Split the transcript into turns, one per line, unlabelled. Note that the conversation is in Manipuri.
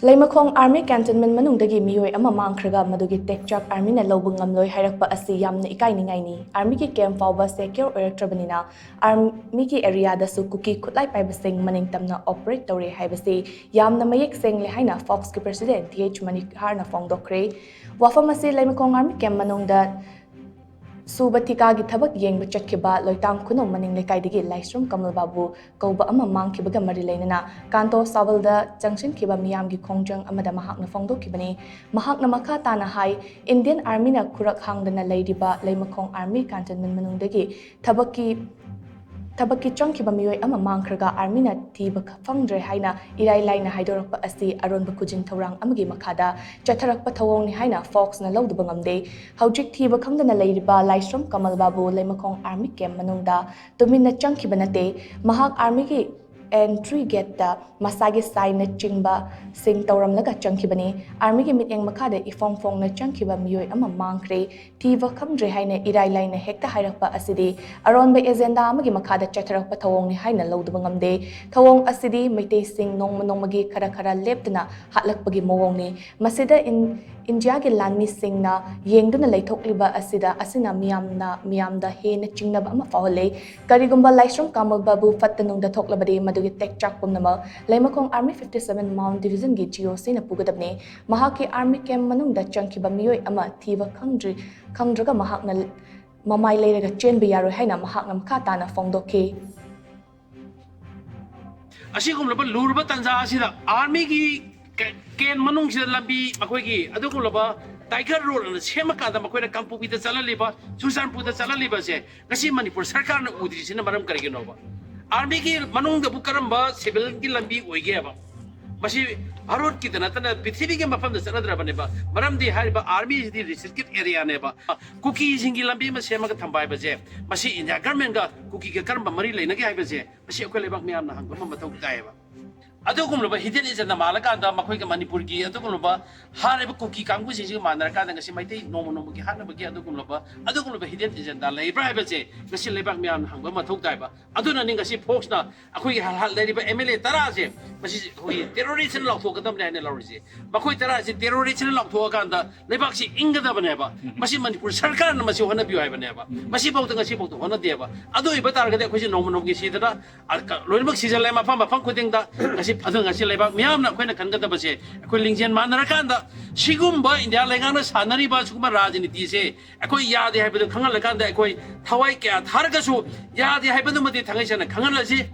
LEIMAKHONG Army Cantonment MANUNG MEEOI ama MANGKHRAGA MADUGI TEKCHAK Army na LOUBA NGAMLOI HAIRAKPA asi YAMNA IKAININGAINI Army ki camp PHAOBA secure OIRAKTRABANINA Army ki area Dasu Kuki Khutlai Paiba Shing Tamna operate Toure Haibasi YAMNA Mayek Shengle HAINA Focs ki president MANIHAR na PHONGDOKKHRE wafam asi LEIMAKHONG Army camp manungda Subatika gi thabak yengba chatkiba loitang khunom maning lekaidagi laisrum kamal babu kauba ama mangkibaga mari leinana kanto sabalda junction kiba miyam gi khongjang amada mahakna phongdokkibani mahakna makha tana hai Indian Army na khurak hangdana leidiba LEIMAKHONG Army cantonment manungdagi tabaki changkiba mioi ama MANGKHRAGA Army na tiba phangdre haina irai laina haidorakpa asi aronba kujin thorang amagi makhada chatharakpa thawong ni haina Focs na lodba ngamde haujik thiba khangdana leiriba laisram kamal babu LEIMAKHONG Army camp manungda tumina changkiba nate mahak army ki entry gate da masagi sign na chingba sing tawram laga changkibani army ki mityang makhada ifong na changkiba mioi ama mangkre tiva khamdre haina irai laina hekta hairakpa asidi aron ba agenda amagi makhada chatharakpa thawong ni haina lodba ngamde thawong asidi meitei sing nongmagi khara leptana hatlakpagi mawong ni masida India ki lanmi singna yengduna leithokliba asida asina miyamda hena chingnaba ama fawle karigumba laisram kamal babu fattanungda thoklabadi madugi tekchak pumnama LEIMAKHONG Army 57 Mount Division gi GOC na pugadabne mahaki army camp manungda changkiba mioi ama thiba khangdraga mahakna mamai leiraga chenba yaroi haina mahakna makha na phongdokhe
asigumlaba lurba tanja asida army gi ken manung sida lambi makhoi adugulaba tiger road na sema kada makhoi kampupi da chalaliba susanpur da chalaliba se ngasi manipur sarkar na udri sina maram karigeno ba army gi manung da bukaramba civil gi lambi oige ba masi harod ki dana tana prithvi ge mafam da sanadra bane ba maram di hariba army di restricted area ne ba kuki singi lambi ma sema ga thambai ba je masi india government ga kuki ge karamba mari leina ge haiba je masi akoi lebak miyam na hangba ma thau dai ba adugumloba hidden agenda malakanda makhoi Manipur gi adugumloba hareba kuki kangbu singi manaraka da ngasi maitei nomo gi hanaba gi adugumloba hidden agenda leibra haiba je ngasi lebak miyam hangba ma thok dai ba aduna ni ngasi Focs na akhoi hal leriba MLA tara je masi hoi terrorism law thok kadam ne law je makhoi tara je terrorism law thok kanda lebak si ingada bane ba masi Manipur sarkar na masi hona biu haiba ne ba masi bauta ngasi bauta hona de ba adu iba tar ga de khoi nomo gi sidana loimak sijal ma pham khuding da adung asi lebak miyam na khoina khangada base akhoi lingjen manarakanda sigumba India lengana sanari ba suguma rajniti se akhoi yade haibedu khangal lakanda akhoi thawai kya thargasu yade haibedu mati thangai sana khangal lasi